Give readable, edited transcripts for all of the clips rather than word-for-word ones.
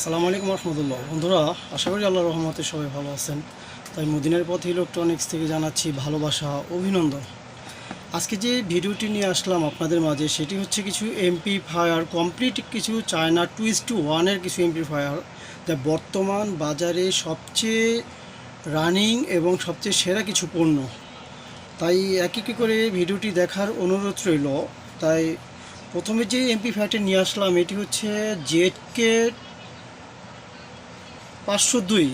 আসসালামু আলাইকুম রহমতুল্লাহ। বন্ধুরা, আশা করি আল্লাহর রহমতে সবাই ভালো আছেন। তাই মদিনার পথ ইলেকট্রনিক্স থেকে জানাচ্ছি ভালোবাসা, অভিনন্দন। আজকে যে ভিডিওটি নিয়ে আসলাম আপনাদের মাঝে, সেটি হচ্ছে কিছু এমপ্লিফায়ার, কমপ্লিট কিছু চায়না 2:1 কিছু এমপ্লিফায়ার, যা বর্তমান বাজারে সবচেয়ে রানিং এবং সবচেয়ে সেরা কিছু পণ্য। তাই এক এক করে ভিডিওটি দেখার অনুরোধ রইল। তাই প্রথমে যে এমপ্লিফায়ারটি নিয়ে আসলাম, এটি হচ্ছে জেডকে 502।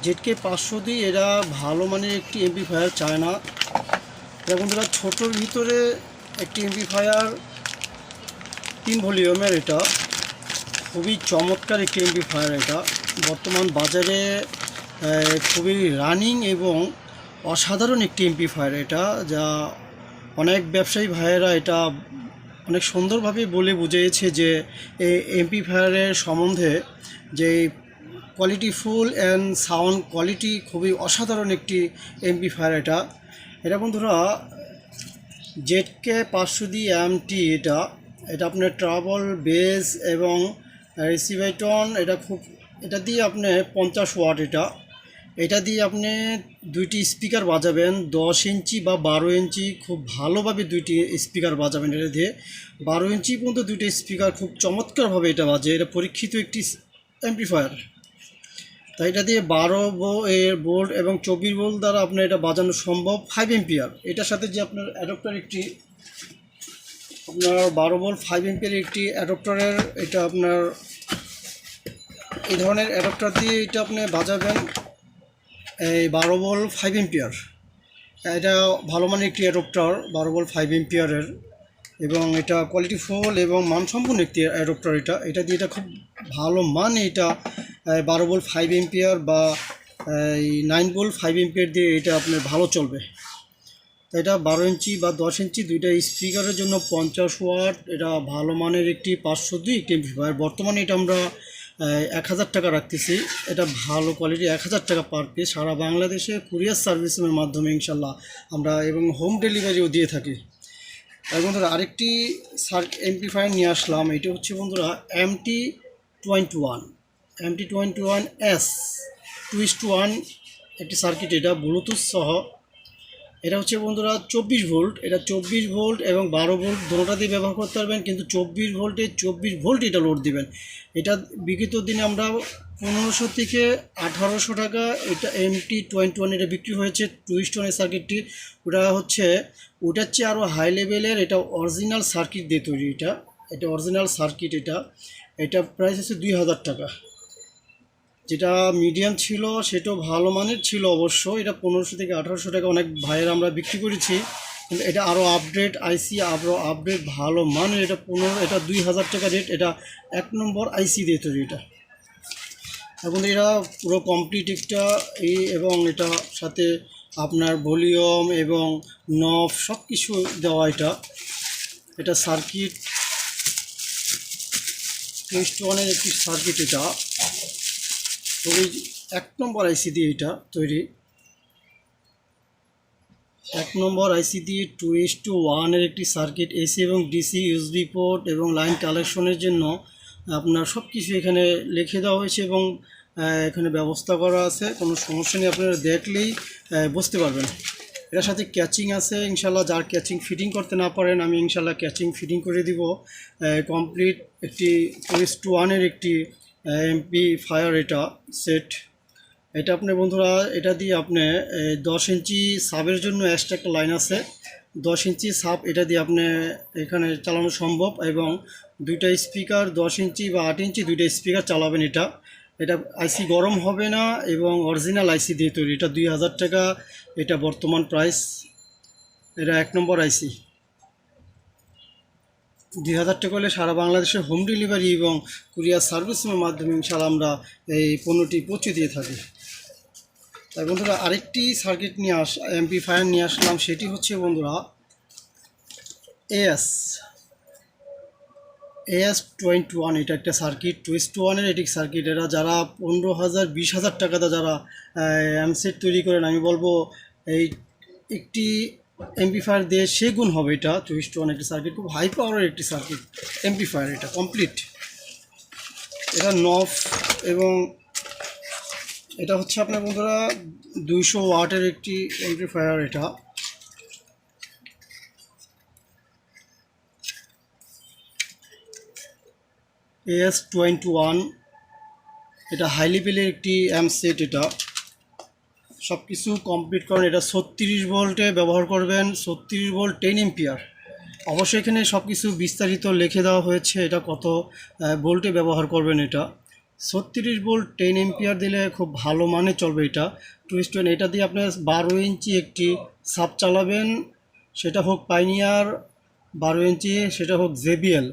জেডকে 502 এরা ভালো মানের একটি এমপ্লিফায়ার, চায়না। এটা বন্ধুরা ছোটোর ভিতরে একটি এমপ্লিফায়ার, 3 ভলিউমের। এটা খুবই চমৎকার একটি এমপ্লিফায়ার। এটা বর্তমান বাজারে খুবই রানিং এবং অসাধারণ একটি এমপ্লিফায়ার। এটা যা অনেক ব্যবসায়ী ভাইয়েরা এটা অনেক সুন্দরভাবে বলে বুঝিয়েছে যে এই এমপ্লিফায়ারের সম্বন্ধে, যে কোয়ালিটিফুল অ্যান্ড সাউন্ড কোয়ালিটি খুবই অসাধারণ একটি এমপ্লিফায়ার। এটা এটা বন্ধুরা জেডকে 500 এটা এটা আপনার ট্রাবল বেস এবং রিসিভাইটন। এটা দিয়ে আপনি 50 ওয়াট। এটা দিয়ে আপনি দুইটি স্পিকার বাজাবেন, 10 ইঞ্চি বা 12 ইঞ্চি, খুব ভালোভাবে দুইটি স্পিকার বাজাবেন। এটা দিয়ে 12 ইঞ্চি পর্যন্ত দুইটি স্পিকার খুব চমৎকারভাবে এটা বাজে। এটা পরীক্ষিত একটি অ্যাম্প্লিফায়ার। তাই এটা দিয়ে 12 ভোল্ট এবং 24 ভোল্ট দ্বারা আপনার এটা বাজানো সম্ভব। 5 এম্পিয়ার এটার সাথে যে আপনার অ্যাডপ্টার একটি, আপনার 12 ভোল্ট 5 এম্পিয়ার একটি অ্যাডপ্টারের, এটা আপনার এই ধরনের অ্যাডপ্টার দিয়ে এটা আপনি বাজাবেন এই 12 ভোল্ট 5 এম্পিয়ার। এটা ভালো মানের একটি অ্যাডপ্টার, 12 ভোল্ট 5 এম্পিয়ারের, এবং এটা কোয়ালিটিফুল এবং মানসম্পন্ন একটি অ্যাডপ্টার। এটা দিয়ে এটা খুব ভালো মান। এটা 12 ভোল্ট 5 এম্পিয়ার বা 9 ভোল্ট 5 এম্পিয়ার দিয়ে এটা আপনার ভালো চলবে। এটা 12 ইঞ্চি বা 10 ইঞ্চি দুইটা স্পিকারের জন্য 50 ওয়াট। এটা ভালো মানের একটি 502 একটি এমপ্লিফায়ার। বর্তমানে এটা আমরা 1000 টাকা রাখতেছি। এটা ভালো কোয়ালিটি, 1000 টাকা পার পিস। সারা বাংলাদেশে কুরিয়ার সার্ভিসের মাধ্যমে ইনশাল্লাহ আমরা এবং হোম ডেলিভারিও দিয়ে থাকি। আর বন্ধুরা আরেকটি এমপ্লিফায়ার নিয়ে আসলাম। এটা হচ্ছে বন্ধুরা MT21 2:1 একটি সার্কিট। এটা ব্লুটুথ সহ। এটা হচ্ছে বন্ধুরা 24 ভোল্ট। এটা 24 ভোল্ট এবং 12 ভোল্ট দুটোটা দিয়ে ব্যবহার করতে পারবেন, কিন্তু 24 ভোল্টে 24 ভোল্ট এটা লোড দিবেন। এটা বিগত দিনে আমরা 1500 থেকে 1800 টাকা এটা MT21 এটা বিক্রি হয়েছে। 2:1 সার্কিটটি ওটার চেয়ে আরও হাই লেভেলের। এটা অরিজিনাল সার্কিট দিয়ে তৈরি। এটা অরিজিনাল সার্কিট। এটা প্রাইস হচ্ছে 2000 টাকা। যেটা মিডিয়াম ছিল সেটাও ভালো মানের ছিল অবশ্য। এটা 1500 থেকে 1800 টাকা অনেক ভাইয়েরা আমরা বিক্রি করেছি, কিন্তু এটা আরও আপডেট আইসি, আরও আপডেট ভালো মানের। এটা 2000 টাকা রেট। এটা 1 নম্বর আইসি দিয়ে তৈরি। এখন এটা পুরো কমপ্লিট একটা এবং এটা সাথে আপনার ভলিউম এবং নব সব কিছু দেওয়া। এটা সার্কিট 2:1 একটি সার্কিট। এটা খুবই 1 নম্বর আইসি দিয়ে এটা তৈরি। 1 নম্বর আইসি দিয়ে 2:1 একটি সার্কিট। এসি এবং ডিসি ইউএসবি পোর্ট এবং লাইন কালেকশনের জন্য আপনার সব কিছু এখানে লিখে দেওয়া হয়েছে এবং এখানে ব্যবস্থা করা আছে। কোনো সমস্যা নেই, আপনারা দেখলেই বুঝতে পারবেন। এটার সাথে ক্যাচিং আছে ইনশাল্লাহ। যার ক্যাচিং ফিটিং করতে না পারেন, আমি ইনশাল্লাহ ক্যাচিং ফিটিং করে দিব। কমপ্লিট একটি 2:1 একটি এমপ্লিফায়ার এটা সেট। এটা আপনি বন্ধুরা এটা দিয়ে আপনি 10 ইঞ্চি সাবের জন্য এক্সট্রা একটা লাইন আছে। 10 ইঞ্চি সাব এটা দিয়ে আপনি এখানে চালানো সম্ভব, এবং দুইটা স্পিকার 10 ইঞ্চি বা 8 ইঞ্চি দুইটা স্পিকার চালাবেন। এটা আইসি গরম হবে না এবং অরিজিনাল আইসি দিয়ে তৈরি। এটা 2000 টাকা এটা বর্তমান প্রাইস। এটা 1 নম্বর আইসি। 2000 টাকা হলে সারা বাংলাদেশে হোম ডেলিভারি এবং কুরিয়ার সার্ভিসের মাধ্যমে ইনশাআল্লাহ আমরা এই পণ্যটি পৌঁছে দিয়ে থাকি। তাই বন্ধুরা আরেকটি সার্কিট এমপ্লিফায়ার নিয়ে আসলাম। সেটি হচ্ছে বন্ধুরা AS21। এটা একটা সার্কিট 2:1 এটি সার্কিট। এরা যারা 15,000 20,000 টাকাতে যারা এমসেট তৈরি করেন, আমি বলবো এই একটি এমপ্লিফায়ার দিয়ে সেগুন হবে। এটা 2:1 একটি সার্কিট, খুব হাই পাওয়ারের একটি সার্কিট এমপ্লিফায়ার। এটা কমপ্লিট এটা নফ এবং এটা হচ্ছে আপনার বন্ধুরা 200 ওয়াটের একটি এমপ্লিফায়ার। এটা AS21, এটা হাই লেভেলের একটি অ্যাম্প সেট। এটা সব কিছু কমপ্লিট করেন। এটা 36 ভোল্টে ব্যবহার করবেন, 36 ভোল্ট 10 এম্পিয়ার। অবশ্যই এখানে সব কিছু বিস্তারিত লিখে দেওয়া হয়েছে এটা কত ভোল্টে ব্যবহার করবেন। এটা 36 ভোল্ট 10 এম্পিয়ার দিলে খুব ভালো মানে চলবে। এটা টুইস্ট এটা দিয়ে আপনি 12 ইঞ্চি একটি সাব চালাবেন, সেটা হোক পাইনিয়ার 12 ইঞ্চি, সেটা হোক JBL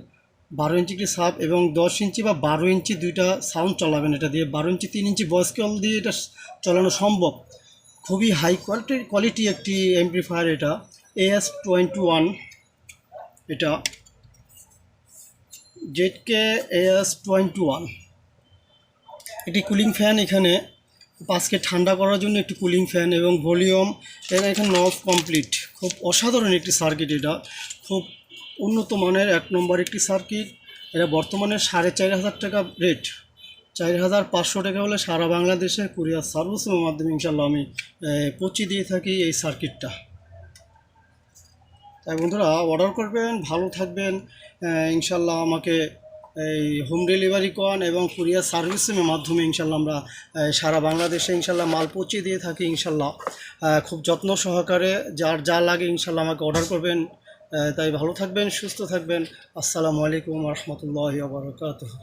12 ইঞ্চি একটি সাব, এবং 10 ইঞ্চি বা 12 ইঞ্চি দুইটা সাউন্ড চালাবেন এটা দিয়ে। 12 ইঞ্চি 3 ইঞ্চি ভয়েস কল দিয়ে এটা চালানো সম্ভব। খুবই হাই কোয়ালিটি একটি এমপ্লিফায়ার। এটা AS21, এটা ZK AS21। একটি কুলিং ফ্যান এখানে, পাঁচকে ঠান্ডা করার জন্য একটি কুলিং ফ্যান এবং ভলিউম। এখানে নব কমপ্লিট। খুব অসাধারণ একটি সার্কিট। এটা খুব উন্নত মানের 1 নম্বর একটি সার্কিট। এটা বর্তমানে 4,500 টাকা রেট। 4,500 টাকা হলে সারা বাংলাদেশে কুরিয়ার সার্ভিসের মাধ্যমে ইনশাল্লাহ আমি পৌঁছে দিয়ে থাকি এই সার্কিটটা। তাই বন্ধুরা অর্ডার করবেন, ভালো থাকবেন। ইনশাল্লাহ আমাকে এই হোম ডেলিভারি করান এবং কুরিয়ার সার্ভিসের মাধ্যমে ইনশাল্লাহ আমরা সারা বাংলাদেশে ইনশাল্লাহ মাল পৌঁছে দিয়ে থাকি ইনশাল্লাহ। খুব যত্ন সহকারে যার যা লাগে ইনশাল্লাহ আমাকে অর্ডার করবেন। তাই ভালো থাকবেন, সুস্থ থাকবেন। আসসালামু আলাইকুম ওয়া রাহমাতুল্লাহি ওয়া বারাকাতুহু।